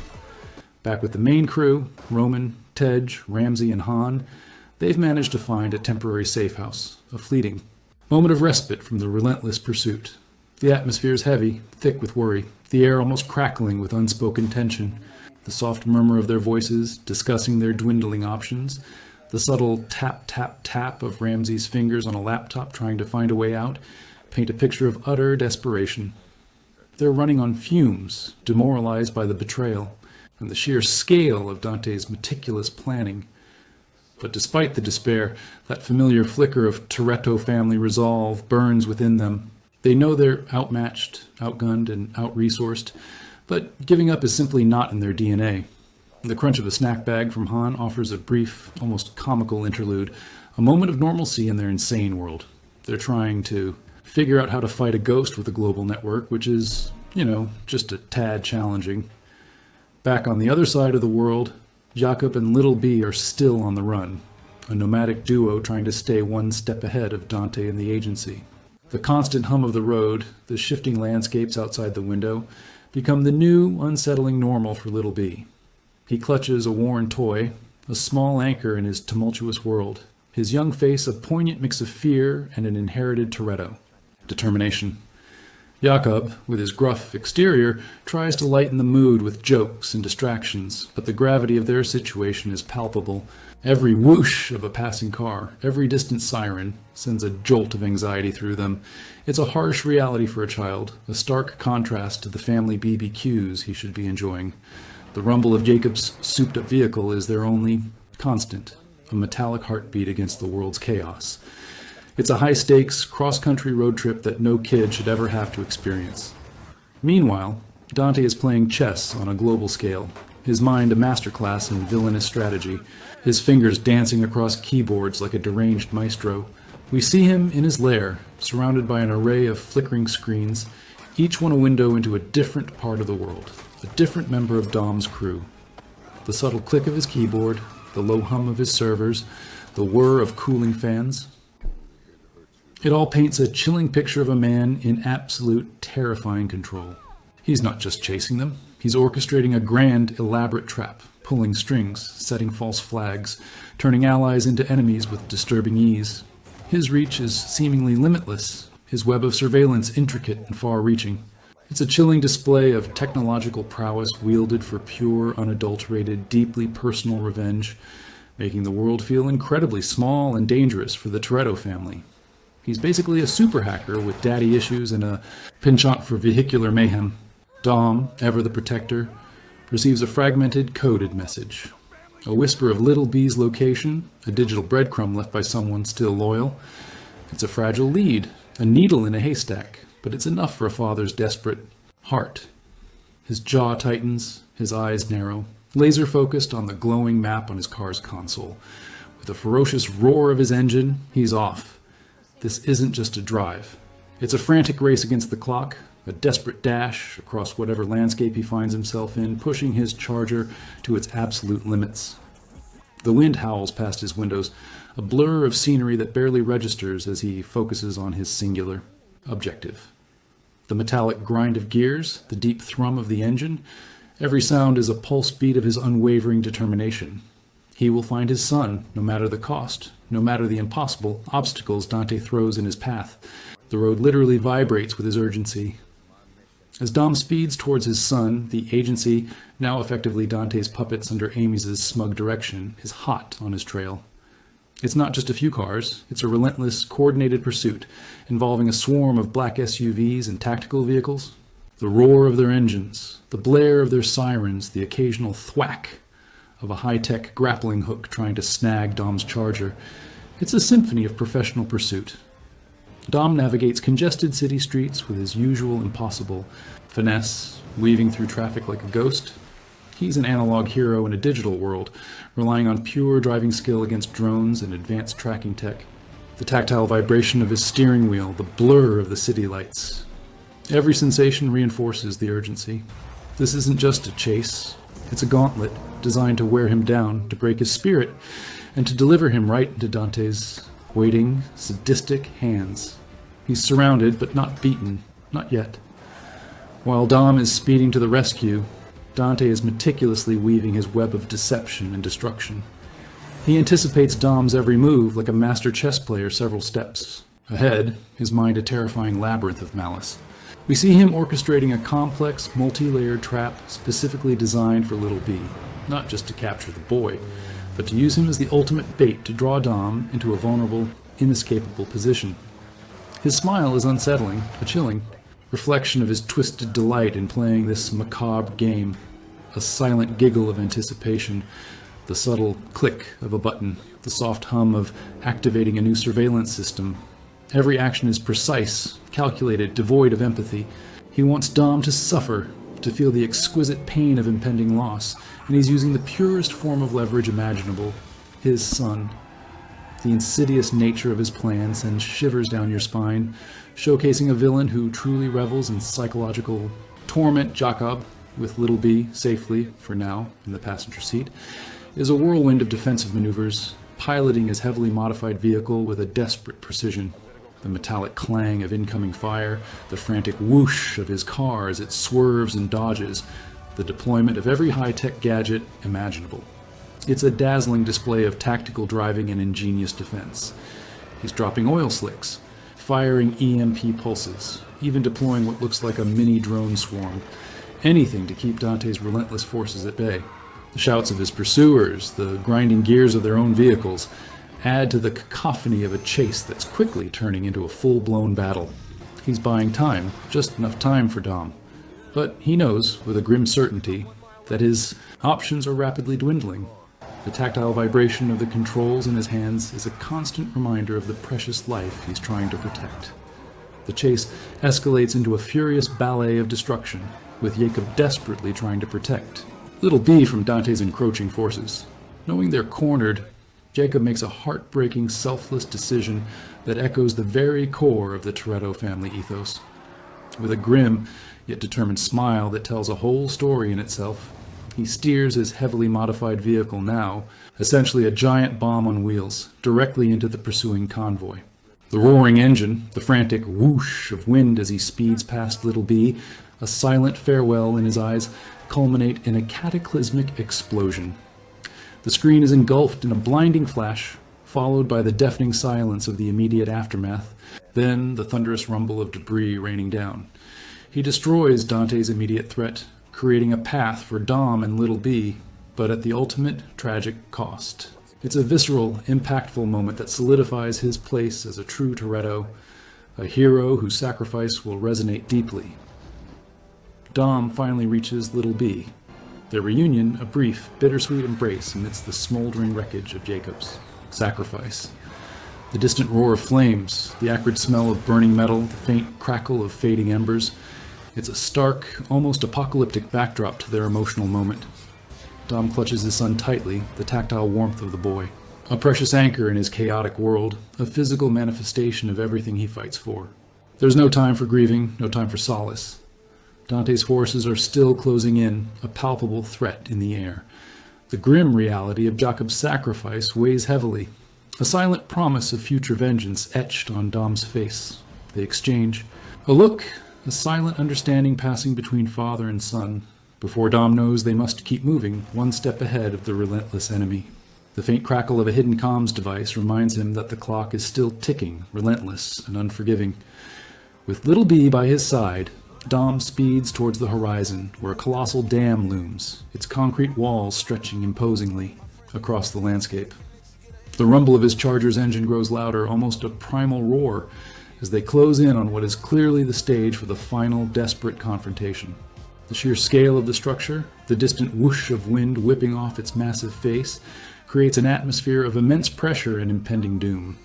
Back with the main crew, Roman, Tej, Ramsey, and Han, they've managed to find a temporary safe house, a fleeting moment of respite from the relentless pursuit. The atmosphere is heavy, thick with worry, the air almost crackling with unspoken tension. The soft murmur of their voices, discussing their dwindling options, the subtle tap, tap, tap of Ramsey's fingers on a laptop trying to find a way out, paint a picture of utter desperation. They're running on fumes, demoralized by the betrayal, and the sheer scale of Dante's meticulous planning. But despite the despair, that familiar flicker of Toretto family resolve burns within them. They know they're outmatched, outgunned, and out-resourced, but giving up is simply not in their DNA. The crunch of a snack bag from Han offers a brief, almost comical interlude, a moment of normalcy in their insane world. They're trying to figure out how to fight a ghost with a global network, which is, just a tad challenging. Back on the other side of the world, Jakob and Little B are still on the run, a nomadic duo trying to stay one step ahead of Dante and the agency. The constant hum of the road, the shifting landscapes outside the window, become the new, unsettling normal for Little B. He clutches a worn toy, a small anchor in his tumultuous world, his young face a poignant mix of fear and an inherited Toretto. Determination. Jakob, with his gruff exterior, tries to lighten the mood with jokes and distractions, but the gravity of their situation is palpable. Every whoosh of a passing car, every distant siren, sends a jolt of anxiety through them. It's a harsh reality for a child, a stark contrast to the family BBQs he should be enjoying. The rumble of Jacob's souped-up vehicle is their only constant, a metallic heartbeat against the world's chaos. It's a high-stakes, cross-country road trip that no kid should ever have to experience. Meanwhile, Dante is playing chess on a global scale, his mind a masterclass in villainous strategy, his fingers dancing across keyboards like a deranged maestro. We see him in his lair, surrounded by an array of flickering screens, each one a window into a different part of the world, a different member of Dom's crew. The subtle click of his keyboard, the low hum of his servers, the whir of cooling fans. It all paints a chilling picture of a man in absolute, terrifying control. He's not just chasing them. He's orchestrating a grand, elaborate trap, pulling strings, setting false flags, turning allies into enemies with disturbing ease. His reach is seemingly limitless, his web of surveillance intricate and far-reaching. It's a chilling display of technological prowess wielded for pure, unadulterated, deeply personal revenge, making the world feel incredibly small and dangerous for the Toretto family. He's basically a super hacker with daddy issues and a penchant for vehicular mayhem. Dom, ever the protector, receives a fragmented, coded message. A whisper of Little B's location, a digital breadcrumb left by someone still loyal. It's a fragile lead, a needle in a haystack, but it's enough for a father's desperate heart. His jaw tightens, his eyes narrow, laser-focused on the glowing map on his car's console. With a ferocious roar of his engine, he's off. This isn't just a drive. It's a frantic race against the clock, a desperate dash across whatever landscape he finds himself in, pushing his charger to its absolute limits. The wind howls past his windows, a blur of scenery that barely registers as he focuses on his singular objective. The metallic grind of gears, the deep thrum of the engine, every sound is a pulse beat of his unwavering determination. He will find his son, no matter the cost, no matter the impossible obstacles Dante throws in his path. The road literally vibrates with his urgency. As Dom speeds towards his son, the agency, now effectively Dante's puppets under Amy's smug direction, is hot on his trail. It's not just a few cars, it's a relentless, coordinated pursuit involving a swarm of black SUVs and tactical vehicles. The roar of their engines, the blare of their sirens, the occasional thwack of a high-tech grappling hook trying to snag Dom's charger. It's a symphony of professional pursuit. Dom navigates congested city streets with his usual impossible finesse, weaving through traffic like a ghost. He's an analog hero in a digital world, relying on pure driving skill against drones and advanced tracking tech. The tactile vibration of his steering wheel, the blur of the city lights. Every sensation reinforces the urgency. This isn't just a chase. It's a gauntlet designed to wear him down, to break his spirit, and to deliver him right into Dante's waiting, sadistic hands. He's surrounded, but not beaten. Not yet. While Dom is speeding to the rescue, Dante is meticulously weaving his web of deception and destruction. He anticipates Dom's every move like a master chess player several steps ahead, his mind a terrifying labyrinth of malice. We see him orchestrating a complex, multi-layered trap specifically designed for Little B, not just to capture the boy, but to use him as the ultimate bait to draw Dom into a vulnerable, inescapable position. His smile is unsettling, a chilling reflection of his twisted delight in playing this macabre game, a silent giggle of anticipation, the subtle click of a button, the soft hum of activating a new surveillance system. Every action is precise, calculated, devoid of empathy. He wants Dom to suffer, to feel the exquisite pain of impending loss, and he's using the purest form of leverage imaginable, his son. The insidious nature of his plan sends shivers down your spine, showcasing a villain who truly revels in psychological torment. Jacob, with Little B safely, for now, in the passenger seat, is a whirlwind of defensive maneuvers, piloting his heavily modified vehicle with a desperate precision. The metallic clang of incoming fire, the frantic whoosh of his car as it swerves and dodges, the deployment of every high-tech gadget imaginable. It's a dazzling display of tactical driving and ingenious defense. He's dropping oil slicks, firing EMP pulses, even deploying what looks like a mini drone swarm. Anything to keep Dante's relentless forces at bay. The shouts of his pursuers, the grinding gears of their own vehicles, add to the cacophony of a chase that's quickly turning into a full-blown battle. He's buying time, just enough time for Dom. But he knows, with a grim certainty, that his options are rapidly dwindling. The tactile vibration of the controls in his hands is a constant reminder of the precious life he's trying to protect. The chase escalates into a furious ballet of destruction, with Jacob desperately trying to protect Little B from Dante's encroaching forces. Knowing they're cornered, Jacob makes a heartbreaking, selfless decision that echoes the very core of the Toretto family ethos. With a grim, yet determined smile that tells a whole story in itself, he steers his heavily modified vehicle now, essentially a giant bomb on wheels, directly into the pursuing convoy. The roaring engine, the frantic whoosh of wind as he speeds past Little B, a silent farewell in his eyes, culminate in a cataclysmic explosion. The screen is engulfed in a blinding flash, followed by the deafening silence of the immediate aftermath, then the thunderous rumble of debris raining down. He destroys Dante's immediate threat, creating a path for Dom and Little B, but at the ultimate tragic cost. It's a visceral, impactful moment that solidifies his place as a true Toretto, a hero whose sacrifice will resonate deeply. Dom finally reaches Little B. Their reunion, a brief, bittersweet embrace amidst the smoldering wreckage of Jacob's sacrifice. The distant roar of flames, the acrid smell of burning metal, the faint crackle of fading embers. It's a stark, almost apocalyptic backdrop to their emotional moment. Dom clutches his son tightly, the tactile warmth of the boy. A precious anchor in his chaotic world, a physical manifestation of everything he fights for. There's no time for grieving, no time for solace. Dante's forces are still closing in, a palpable threat in the air. The grim reality of Jacob's sacrifice weighs heavily, a silent promise of future vengeance etched on Dom's face. They exchange a look, a silent understanding passing between father and son, before Dom knows they must keep moving, one step ahead of the relentless enemy. The faint crackle of a hidden comms device reminds him that the clock is still ticking, relentless and unforgiving. With Little B by his side, Dom speeds towards the horizon, where a colossal dam looms, its concrete walls stretching imposingly across the landscape. The rumble of his Charger's engine grows louder, almost a primal roar, as they close in on what is clearly the stage for the final, desperate confrontation. The sheer scale of the structure, the distant whoosh of wind whipping off its massive face, creates an atmosphere of immense pressure and impending doom.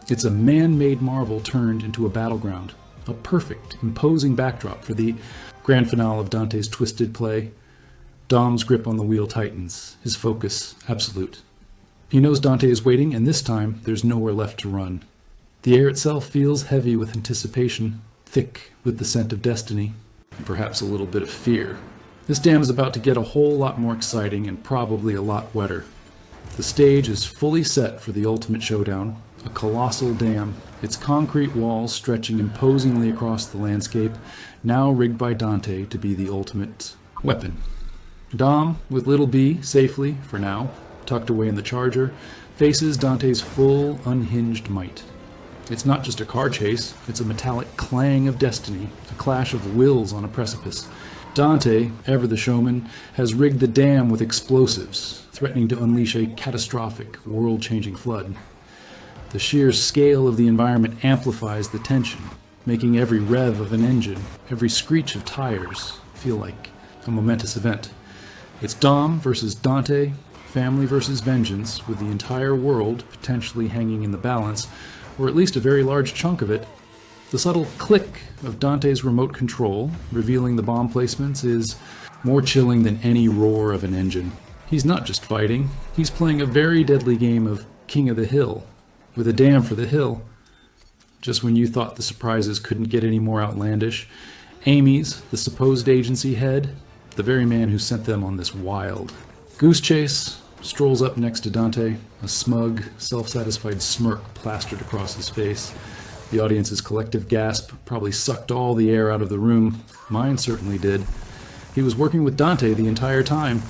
It's a man-made marvel turned into a battleground. A perfect, imposing backdrop for the grand finale of Dante's twisted play. Dom's grip on the wheel tightens, his focus absolute. He knows Dante is waiting, and this time there's nowhere left to run. The air itself feels heavy with anticipation, thick with the scent of destiny, and perhaps a little bit of fear. This dam is about to get a whole lot more exciting and probably a lot wetter. The stage is fully set for the ultimate showdown, A colossal dam, its concrete walls stretching imposingly across the landscape, now rigged by Dante to be the ultimate weapon. Dom, with little B safely, for now, tucked away in the Charger, faces Dante's full, unhinged might. It's not just a car chase, it's a metallic clang of destiny, a clash of wills on a precipice. Dante, ever the showman, has rigged the dam with explosives, threatening to unleash a catastrophic, world-changing flood. The sheer scale of the environment amplifies the tension, making every rev of an engine, every screech of tires, feel like a momentous event. It's Dom versus Dante, family versus vengeance, with the entire world potentially hanging in the balance, or at least a very large chunk of it. The subtle click of Dante's remote control, revealing the bomb placements, is more chilling than any roar of an engine. He's not just fighting, he's playing a very deadly game of King of the Hill, with a dam for the hill. Just when you thought the surprises couldn't get any more outlandish, Amy's, the supposed agency head, the very man who sent them on this wild goose chase, strolls up next to Dante, a smug, self-satisfied smirk plastered across his face. The audience's collective gasp probably sucked all the air out of the room. Mine certainly did. He was working with Dante the entire time.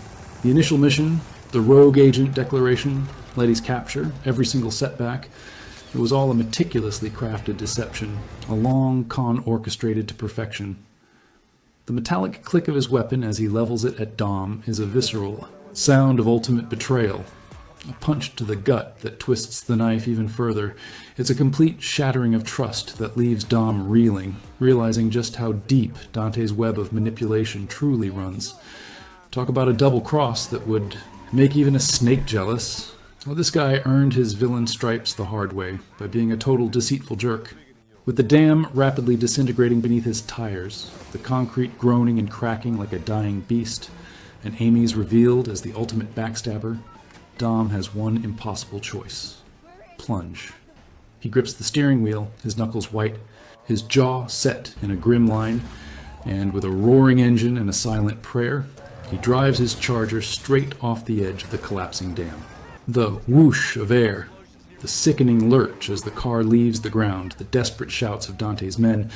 The initial mission, the rogue agent declaration, Letty's capture, every single setback, it was all a meticulously crafted deception, a long con orchestrated to perfection. The metallic click of his weapon as he levels it at Dom is a visceral sound of ultimate betrayal, a punch to the gut that twists the knife even further. It's a complete shattering of trust that leaves Dom reeling, realizing just how deep Dante's web of manipulation truly runs. Talk about a double cross that would make even a snake jealous. Well, this guy earned his villain stripes the hard way, by being a total deceitful jerk. With the dam rapidly disintegrating beneath his tires, the concrete groaning and cracking like a dying beast, and Amy's revealed as the ultimate backstabber, Dom has one impossible choice. Plunge. He grips the steering wheel, his knuckles white, his jaw set in a grim line, and with a roaring engine and a silent prayer, he drives his Charger straight off the edge of the collapsing dam. The whoosh of air, the sickening lurch as the car leaves the ground, the desperate shouts of Dante's men.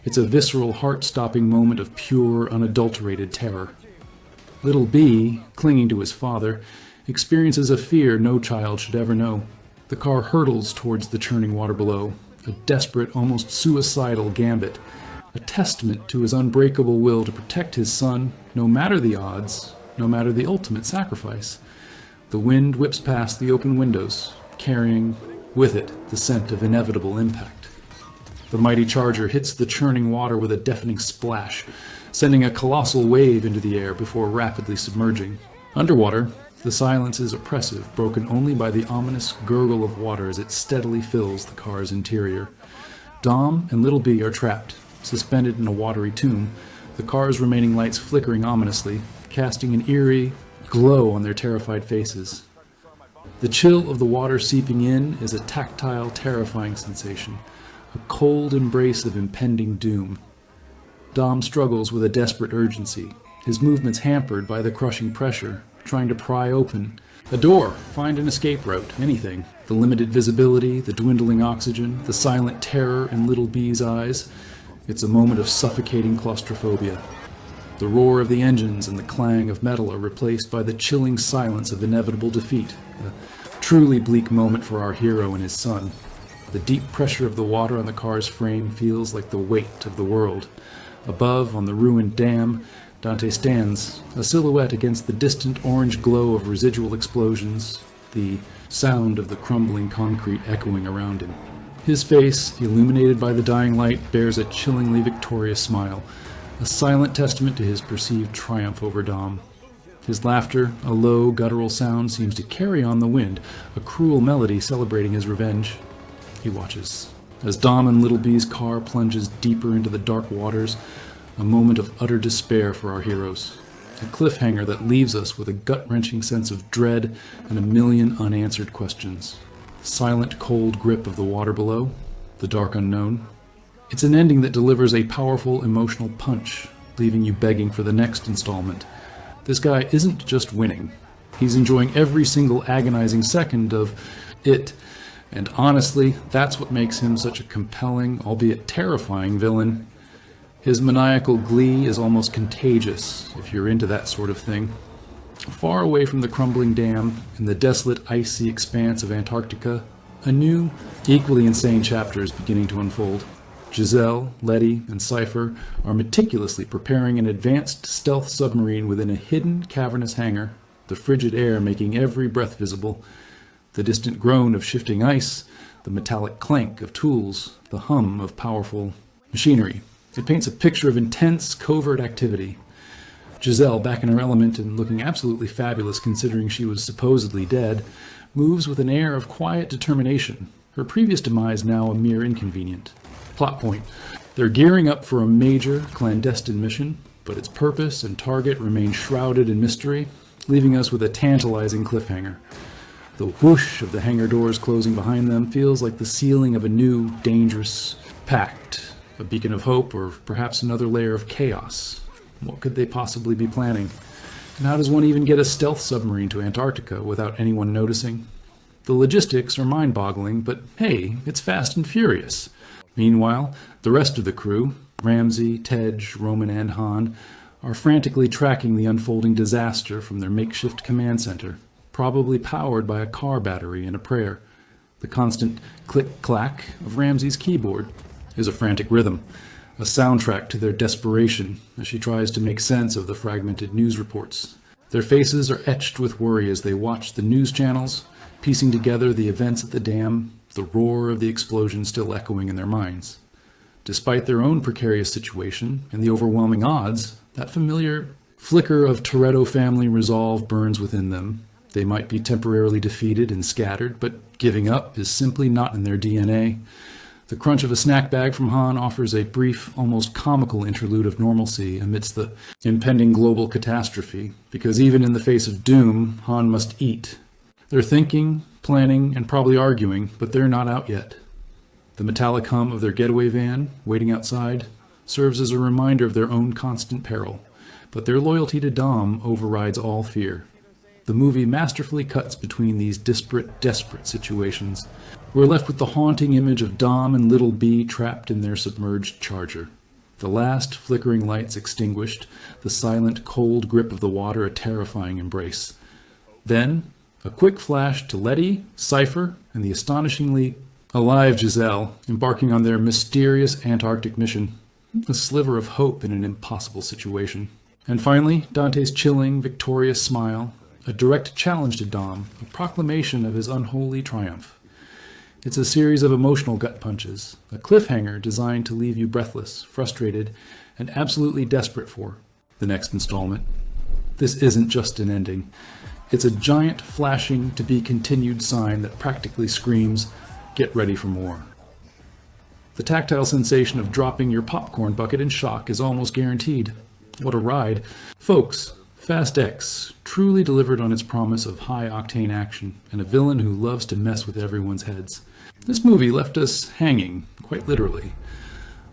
It's a visceral, heart-stopping moment of pure, unadulterated terror. Little B, clinging to his father, experiences a fear no child should ever know. The car hurtles towards the churning water below, a desperate, almost suicidal gambit, a testament to his unbreakable will to protect his son, no matter the odds, no matter the ultimate sacrifice. The wind whips past the open windows, carrying with it the scent of inevitable impact. The mighty Charger hits the churning water with a deafening splash, sending a colossal wave into the air before rapidly submerging. Underwater, the silence is oppressive, broken only by the ominous gurgle of water as it steadily fills the car's interior. Dom and Little B are trapped, suspended in a watery tomb, the car's remaining lights flickering ominously, casting an eerie glow on their terrified faces. The chill of the water seeping in is a tactile, terrifying sensation, a cold embrace of impending doom. Dom struggles with a desperate urgency, his movements hampered by the crushing pressure, trying to pry open a door, find an escape route, anything. The limited visibility, the dwindling oxygen, the silent terror in Little B's eyes. It's a moment of suffocating claustrophobia. The roar of the engines and the clang of metal are replaced by the chilling silence of inevitable defeat. A truly bleak moment for our hero and his son. The deep pressure of the water on the car's frame feels like the weight of the world. Above, on the ruined dam, Dante stands, a silhouette against the distant orange glow of residual explosions, the sound of the crumbling concrete echoing around him. His face, illuminated by the dying light, bears a chillingly victorious smile, a silent testament to his perceived triumph over Dom. His laughter, a low, guttural sound, seems to carry on the wind, a cruel melody celebrating his revenge. He watches as Dom and Little B's car plunges deeper into the dark waters, a moment of utter despair for our heroes. A cliffhanger that leaves us with a gut-wrenching sense of dread and a million unanswered questions. The silent, cold grip of the water below, the dark unknown. It's an ending that delivers a powerful emotional punch, leaving you begging for the next installment. This guy isn't just winning. He's enjoying every single agonizing second of it, And honestly, that's what makes him such a compelling, albeit terrifying villain. His maniacal glee is almost contagious, if you're into that sort of thing. Far away from the crumbling dam, in the desolate, icy expanse of Antarctica, a new, equally insane chapter is beginning to unfold. Giselle, Letty, and Cypher are meticulously preparing an advanced stealth submarine within a hidden, cavernous hangar, the frigid air making every breath visible, the distant groan of shifting ice, the metallic clank of tools, the hum of powerful machinery. It paints a picture of intense, covert activity. Giselle, back in her element and looking absolutely fabulous considering she was supposedly dead, moves with an air of quiet determination, her previous demise now a mere inconvenient. Plot point. They're gearing up for a major, clandestine mission, but its purpose and target remain shrouded in mystery, leaving us with a tantalizing cliffhanger. The whoosh of the hangar doors closing behind them feels like the sealing of a new, dangerous pact, a beacon of hope, or perhaps another layer of chaos. What could they possibly be planning? And how does one even get a stealth submarine to Antarctica without anyone noticing? The logistics are mind-boggling, but hey, it's Fast and Furious. Meanwhile, the rest of the crew, Ramsey, Tej, Roman, and Han, are frantically tracking the unfolding disaster from their makeshift command center, probably powered by a car battery and a prayer. The constant click-clack of Ramsey's keyboard is a frantic rhythm, a soundtrack to their desperation as she tries to make sense of the fragmented news reports. Their faces are etched with worry as they watch the news channels, piecing together the events at the dam, the roar of the explosion still echoing in their minds. Despite their own precarious situation and the overwhelming odds, that familiar flicker of Toretto family resolve burns within them. They might be temporarily defeated and scattered, but giving up is simply not in their DNA. The crunch of a snack bag from Han offers a brief, almost comical interlude of normalcy amidst the impending global catastrophe, because even in the face of doom, Han must eat. They're thinking, planning, and probably arguing, but they're not out yet. The metallic hum of their getaway van, waiting outside, serves as a reminder of their own constant peril, but their loyalty to Dom overrides all fear. The movie masterfully cuts between these disparate, desperate situations. We're left with the haunting image of Dom and Little B trapped in their submerged charger. The last flickering lights extinguished, the silent, cold grip of the water a terrifying embrace. Then, a quick flash to Letty, Cypher, and the astonishingly alive Giselle embarking on their mysterious Antarctic mission. A sliver of hope in an impossible situation. And finally, Dante's chilling, victorious smile, a direct challenge to Dom, a proclamation of his unholy triumph. It's a series of emotional gut punches, a cliffhanger designed to leave you breathless, frustrated, and absolutely desperate for the next installment. This isn't just an ending. It's a giant, flashing, to-be-continued sign that practically screams, "Get ready for more." The tactile sensation of dropping your popcorn bucket in shock is almost guaranteed. What a ride. Folks, Fast X truly delivered on its promise of high-octane action and a villain who loves to mess with everyone's heads. This movie left us hanging, quite literally,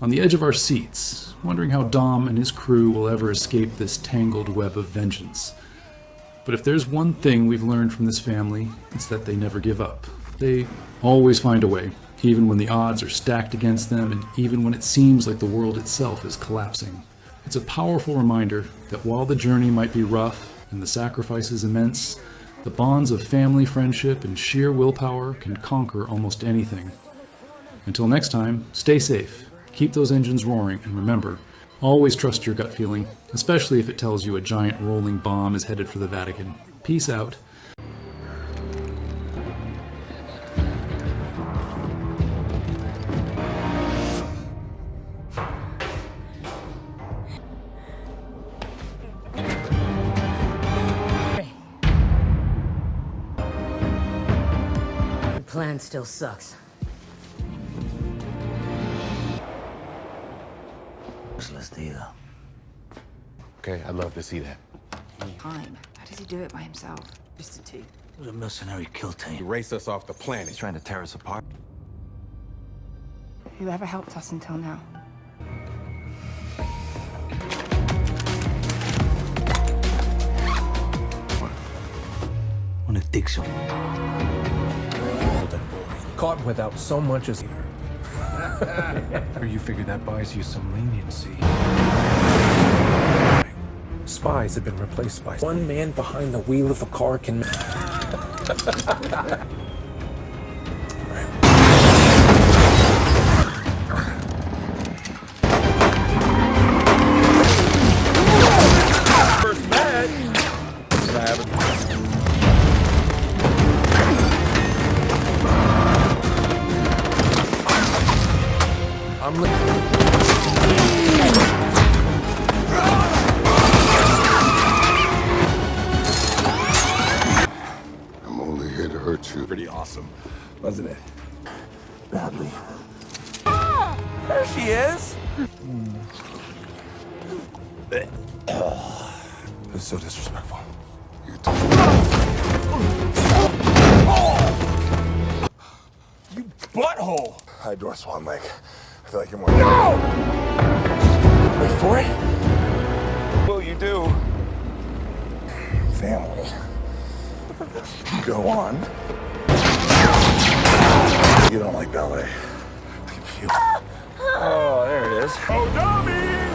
on the edge of our seats, wondering how Dom and his crew will ever escape this tangled web of vengeance. But if there's one thing we've learned from this family, it's that they never give up. They always find a way, even when the odds are stacked against them and even when it seems like the world itself is collapsing. It's a powerful reminder that while the journey might be rough and the sacrifices immense, the bonds of family, friendship, and sheer willpower can conquer almost anything. Until next time, stay safe, keep those engines roaring, and remember, always trust your gut feeling, especially if it tells you a giant rolling bomb is headed for the Vatican. Peace out. The plan still sucks. Okay, I'd love to see that. Time. How does he do it by himself? Just a two. It was a mercenary kill team. Erase us off the planet. He's trying to tear us apart. Whoever helped us until now. Wanna dig some. Hold that boy. Caught without so much as either. Or you figure that buys you some leniency. Spies have been replaced by one man behind the wheel of a car can. First bad. I'm only here to hurt you. Pretty awesome, wasn't it? Badly. There she is. That's so disrespectful. You butthole. High door swan leg. I feel like you're more. No! Wait for it. Will you do? Family. Go on. You don't like ballet. I can feel it. Oh, there it is. Oh, dummy!